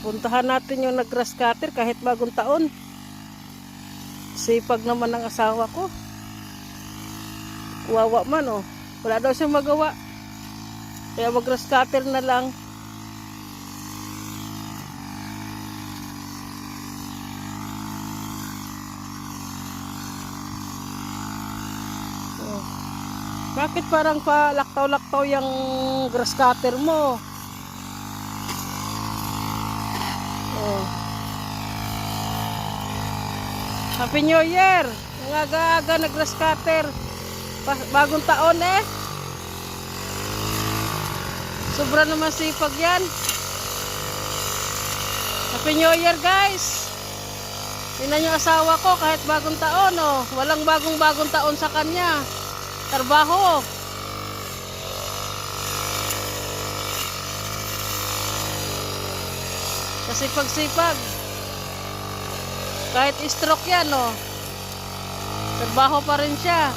Puntahan natin yung nag-grass cutter kahit bagong taon. Sipag naman ng asawa ko. Wawa man oh. Wala daw siyang magawa. Kaya mag-grass cutter na lang. Oh. Bakit parang palaktaw-laktaw yung grass cutter mo? Oh. Happy New Year! Ang aga-aga na grass cutter. Bagong taon eh. Sobra naman sipag yan. Happy New Year guys! Tingnan yung asawa ko kahit bagong taon oh. Walang bagong taon sa kanya. Trabaho. Kasipag-sipag. Kahit stroke yan oh. Trabaho pa rin siya.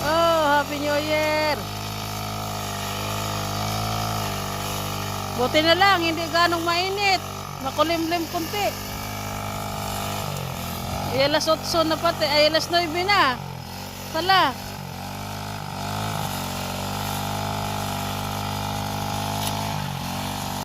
Oh, Happy New Year. Buti na lang, hindi ganong mainit. Makulimlim kunti. Ay, alas 8 na pati. Ay, alas 9 na. Pala.